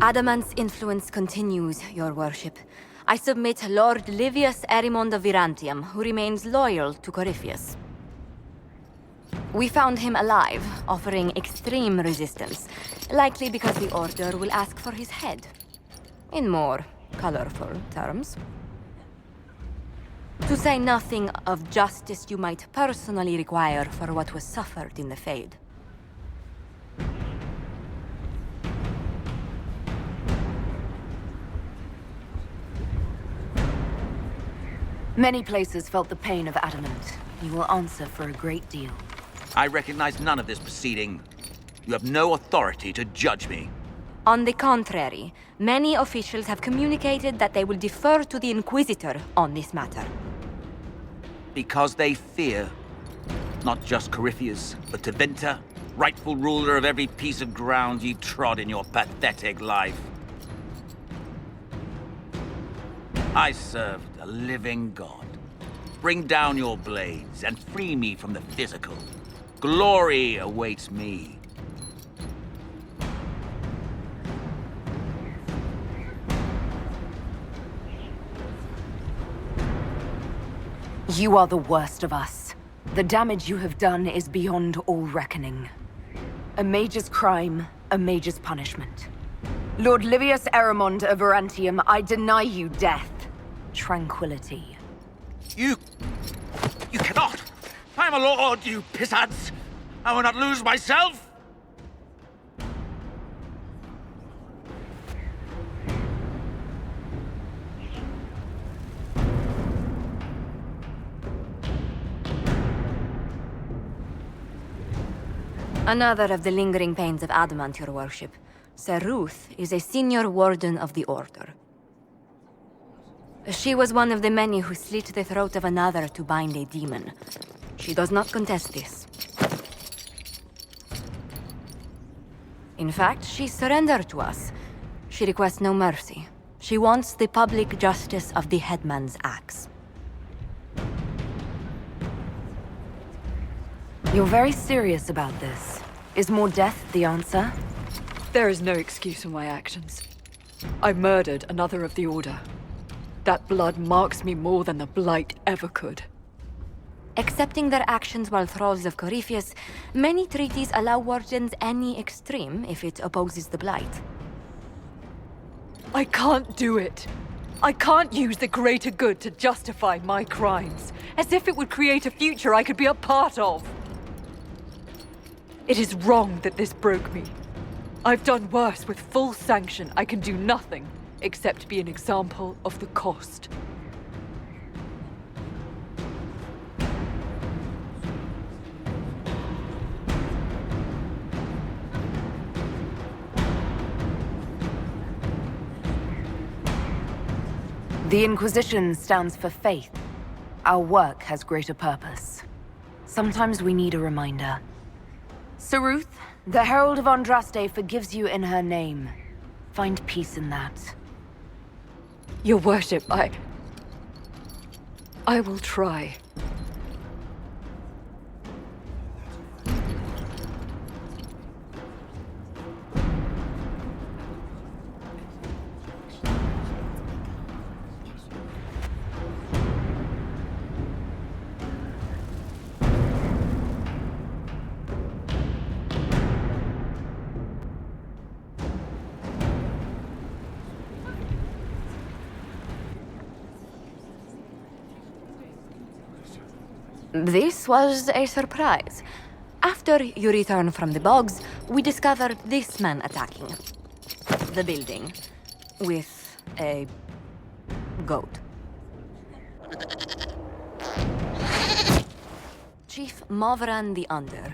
Adamant's influence continues, your worship. I submit Lord Livius Erimond of Virantium, who remains loyal to Corypheus. We found him alive, offering extreme resistance, likely because the Order will ask for his head. In more colorful terms. To say nothing of justice you might personally require for what was suffered in the Fade. Many places felt the pain of Adamant. You will answer for a great deal. I recognize none of this proceeding. You have no authority to judge me. On the contrary, many officials have communicated that they will defer to the Inquisitor on this matter. Because they fear. Not just Corypheus, but Tevinter, rightful ruler of every piece of ground you trod in your pathetic life. I serve the living God. Bring down your blades and free me from the physical. Glory awaits me. You are the worst of us. The damage you have done is beyond all reckoning. A mage's crime, a mage's punishment. Lord Livius Erimond of Virantium, I deny you death. Tranquility. You cannot! I'm a lord, you pissants! I will not lose myself! Another of the lingering pains of Adamant, your worship. Sir Ruth is a senior warden of the Order. She was one of the many who slit the throat of another to bind a demon. She does not contest this. In fact, she surrendered to us. She requests no mercy. She wants the public justice of the headman's axe. You're very serious about this. Is more death the answer? There is no excuse for my actions. I murdered another of the Order. That blood marks me more than the Blight ever could. Accepting their actions while thralls of Corypheus, many treaties allow wardens any extreme if it opposes the Blight. I can't do it. I can't use the greater good to justify my crimes, as if it would create a future I could be a part of. It is wrong that this broke me. I've done worse with full sanction. I can do nothing except be an example of the cost. The Inquisition stands for faith. Our work has greater purpose. Sometimes we need a reminder. Sir Ruth, the Herald of Andraste forgives you in her name. Find peace in that. Your worship, I will try. This was a surprise. After you return from the bogs, we discovered this man attacking the building with a goat. Chief Movran the Under.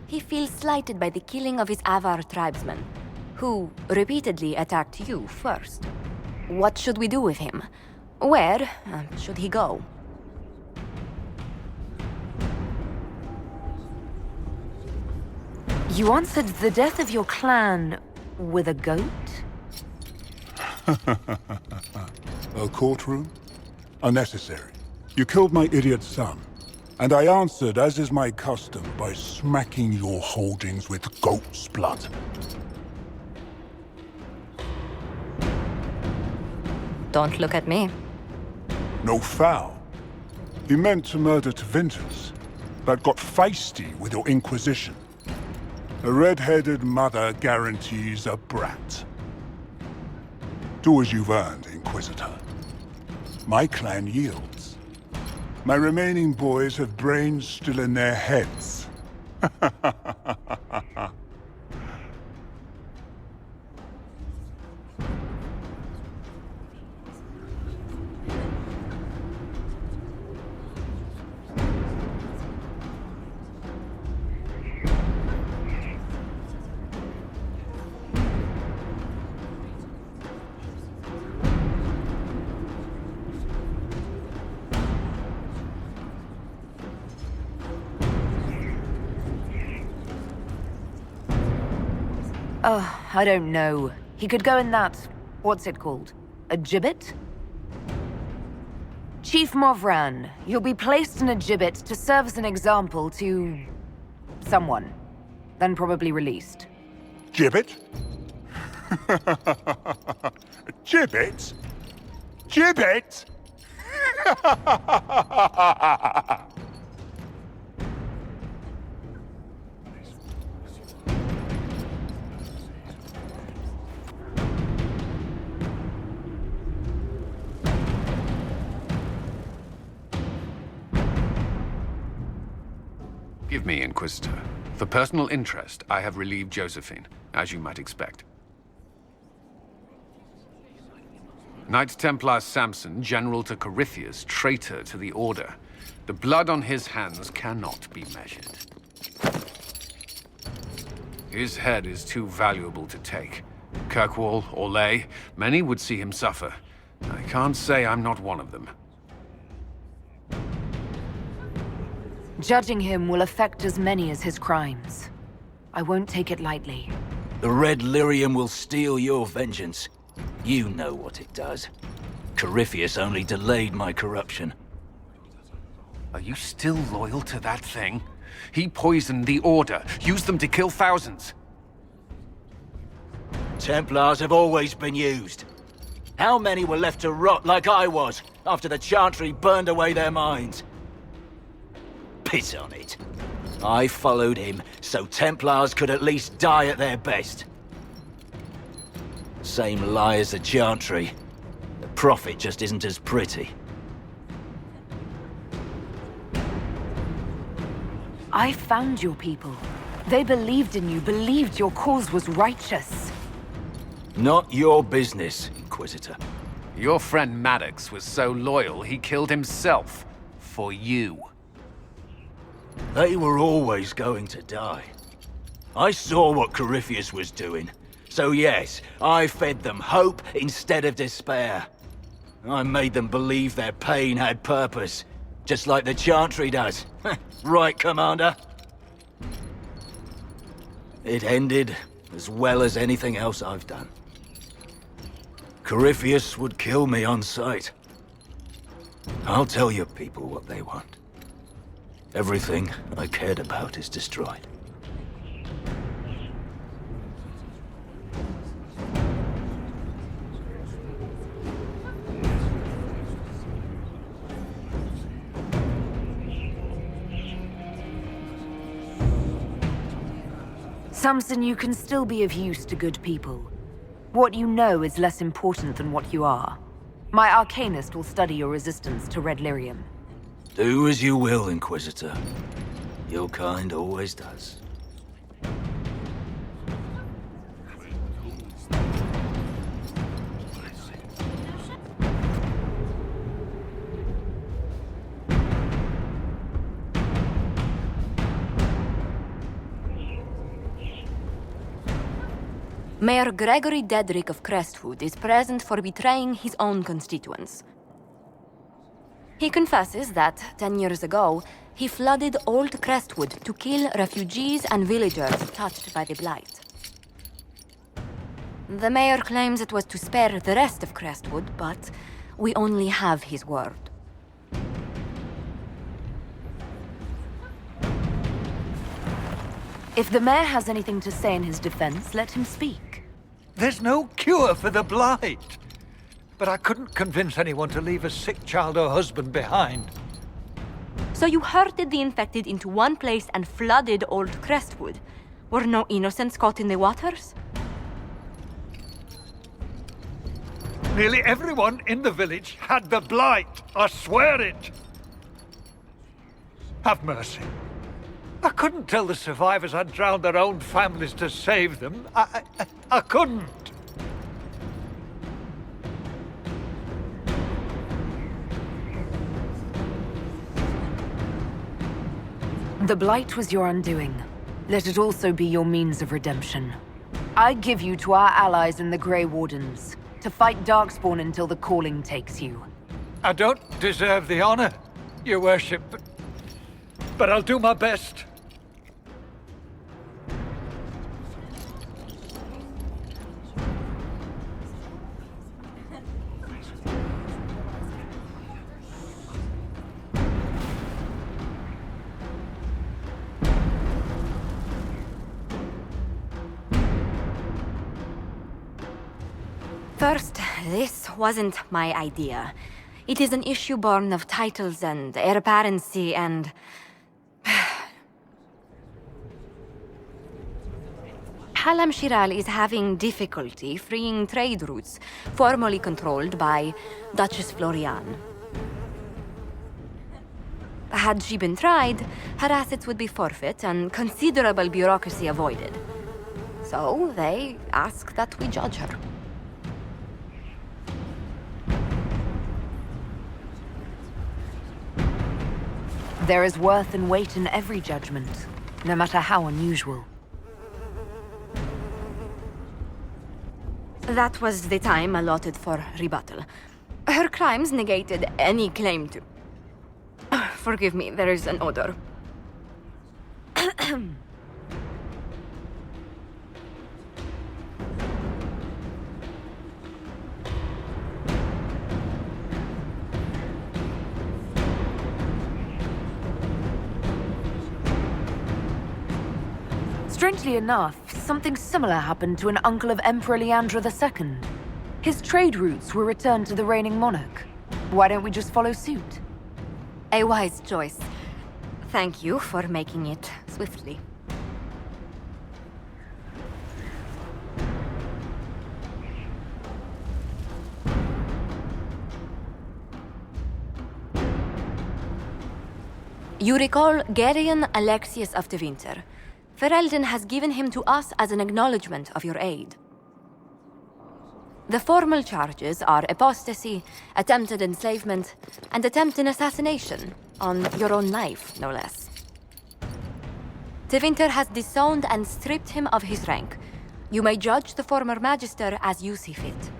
He feels slighted by the killing of his Avar tribesmen, who repeatedly attacked you first. What should we do with him? Where should he go? You answered the death of your clan with a goat? A courtroom? Unnecessary. You killed my idiot son, and I answered, as is my custom, by smacking your holdings with goat's blood. Don't look at me. No foul. He meant to murder to vengeance, but got feisty with your Inquisition. A red-headed mother guarantees a brat. Do as you've earned, Inquisitor. My clan yields. My remaining boys have brains still in their heads. I don't know. He could go in that... what's it called? A gibbet? Chief Movran, you'll be placed in a gibbet to serve as an example to... someone. Then probably released. Gibbet? Gibbet? Gibbet? Give me, Inquisitor. For personal interest, I have relieved Josephine, as you might expect. Knight Templar Samson, General to Corypheus, traitor to the Order. The blood on his hands cannot be measured. His head is too valuable to take. Kirkwall, Orlais, many would see him suffer. I can't say I'm not one of them. Judging him will affect as many as his crimes. I won't take it lightly. The Red Lyrium will steal your vengeance. You know what it does. Corypheus only delayed my corruption. Are you still loyal to that thing? He poisoned the Order, used them to kill thousands. Templars have always been used. How many were left to rot like I was, after the Chantry burned away their minds? Piss on it. I followed him, so Templars could at least die at their best. Same lie as the Chantry. The Prophet just isn't as pretty. I found your people. They believed in you, believed your cause was righteous. Not your business, Inquisitor. Your friend Maddox was so loyal, he killed himself. For you. They were always going to die. I saw what Corypheus was doing. So yes, I fed them hope instead of despair. I made them believe their pain had purpose, just like the Chantry does. Right, Commander? It ended as well as anything else I've done. Corypheus would kill me on sight. I'll tell your people what they want. Everything I cared about is destroyed. Samson, you can still be of use to good people. What you know is less important than what you are. My Arcanist will study your resistance to Red Lyrium. Do as you will, Inquisitor. Your kind always does. Mayor Gregory Dedrick of Crestwood is present for betraying his own constituents. He confesses that, 10 years ago, he flooded Old Crestwood to kill refugees and villagers touched by the Blight. The mayor claims it was to spare the rest of Crestwood, but we only have his word. If the mayor has anything to say in his defense, let him speak. There's no cure for the Blight. but I couldn't convince anyone to leave a sick child or husband behind. So you herded the infected into one place and flooded Old Crestwood. Were no innocents caught in the waters? Nearly everyone in the village had the blight. I swear it. Have mercy. I couldn't tell the survivors I'd drowned their own families to save them. I couldn't. The Blight was your undoing. Let it also be your means of redemption. I give you to our allies in the Grey Wardens, to fight Darkspawn until the calling takes you. I don't deserve the honor, your worship, but I'll do my best. First, this wasn't my idea. It is an issue born of titles and heir apparency and... Halam Shiral is having difficulty freeing trade routes formerly controlled by Duchess Florian. Had she been tried, her assets would be forfeit and considerable bureaucracy avoided. So they ask that we judge her. There is worth and weight in every judgment, no matter how unusual. That was the time allotted for rebuttal. Her crimes negated any claim to... Forgive me, there is an odor. Strangely enough, something similar happened to an uncle of Emperor Leandra II. His trade routes were returned to the reigning monarch. Why don't we just follow suit? A wise choice. Thank you for making it swiftly. You recall Gerion Alexius of the Winter. Ferelden has given him to us as an acknowledgement of your aid. The formal charges are apostasy, attempted enslavement, and attempted assassination, on your own life, no less. De Winter has disowned and stripped him of his rank. You may judge the former magister as you see fit.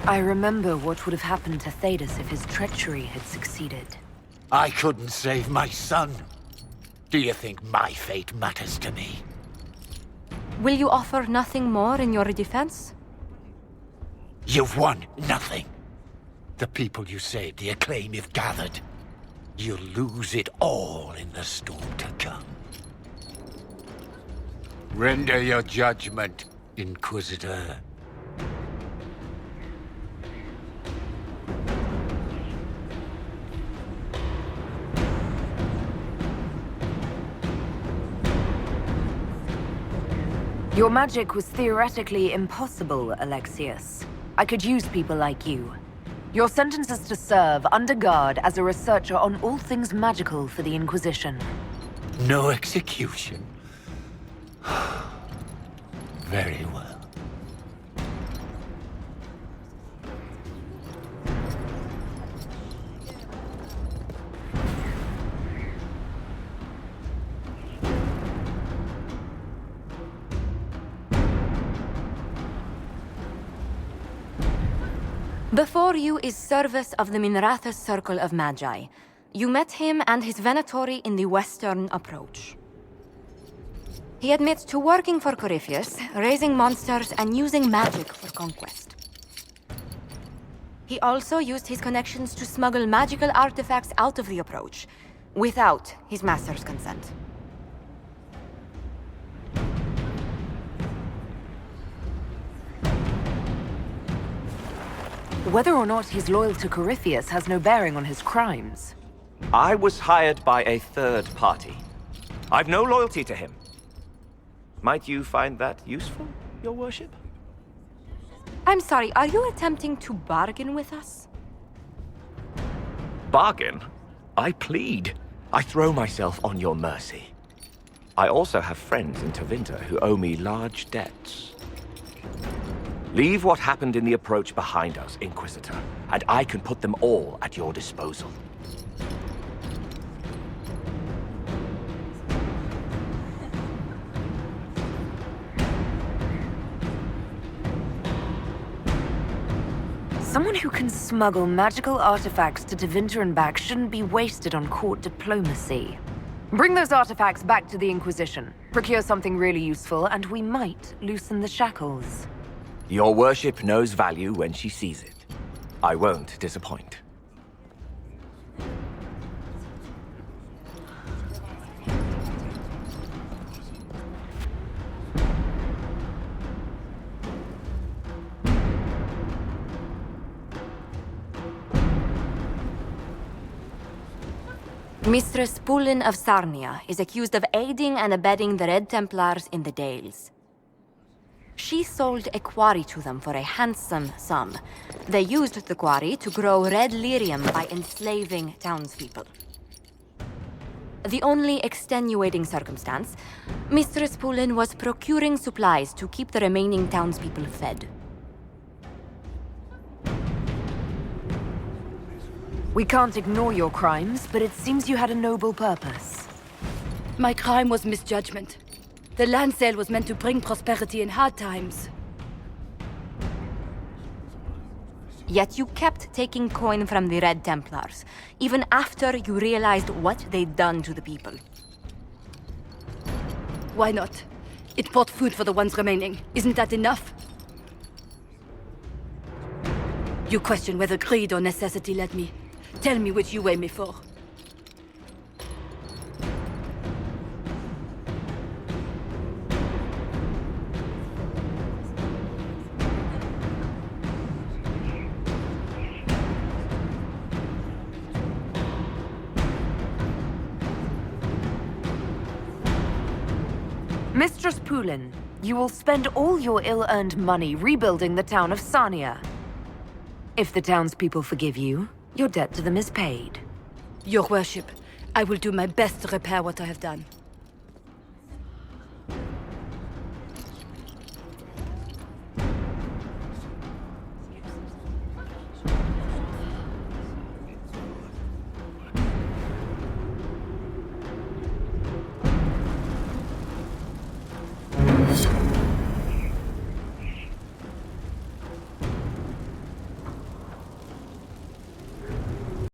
I remember what would have happened to Thedas if his treachery had succeeded. I couldn't save my son. Do you think my fate matters to me? Will you offer nothing more in your defense? You've won nothing. The people you saved, the acclaim you've gathered. You'll lose it all in the storm to come. Render your judgment, Inquisitor. Your magic was theoretically impossible, Alexius. I could use people like you. Your sentence is to serve under guard as a researcher on all things magical for the Inquisition. No execution? Very well. Before you is Service of the Minrathous Circle of Magi. You met him and his Venatori in the western approach. He admits to working for Corypheus, raising monsters, and using magic for conquest. He also used his connections to smuggle magical artifacts out of the approach, without his master's consent. Whether or not he's loyal to Corypheus has no bearing on his crimes. I was hired by a third party. I've no loyalty to him. Might you find that useful, your worship? I'm sorry, are you attempting to bargain with us? Bargain? I plead. I throw myself on your mercy. I also have friends in Tevinter who owe me large debts. Leave what happened in the approach behind us, Inquisitor, and I can put them all at your disposal. Someone who can smuggle magical artifacts to Tevinter and back shouldn't be wasted on court diplomacy. Bring those artifacts back to the Inquisition, procure something really useful, and we might loosen the shackles. Your worship knows value when she sees it. I won't disappoint. Mistress Pulin of Sarnia is accused of aiding and abetting the Red Templars in the Dales. She sold a quarry to them for a handsome sum. They used the quarry to grow red lyrium by enslaving townspeople. The only extenuating circumstance, Mistress Pulin was procuring supplies to keep the remaining townspeople fed. We can't ignore your crimes, but it seems you had a noble purpose. My crime was misjudgment. The land sale was meant to bring prosperity in hard times. Yet you kept taking coin from the Red Templars, even after you realized what they'd done to the people. Why not? It bought food for the ones remaining. Isn't that enough? You question whether greed or necessity led me. Tell me which you weigh me for. Mistress Pulin, you will spend all your ill-earned money rebuilding the town of Sarnia. If the townspeople forgive you, your debt to them is paid. Your worship, I will do my best to repair what I have done.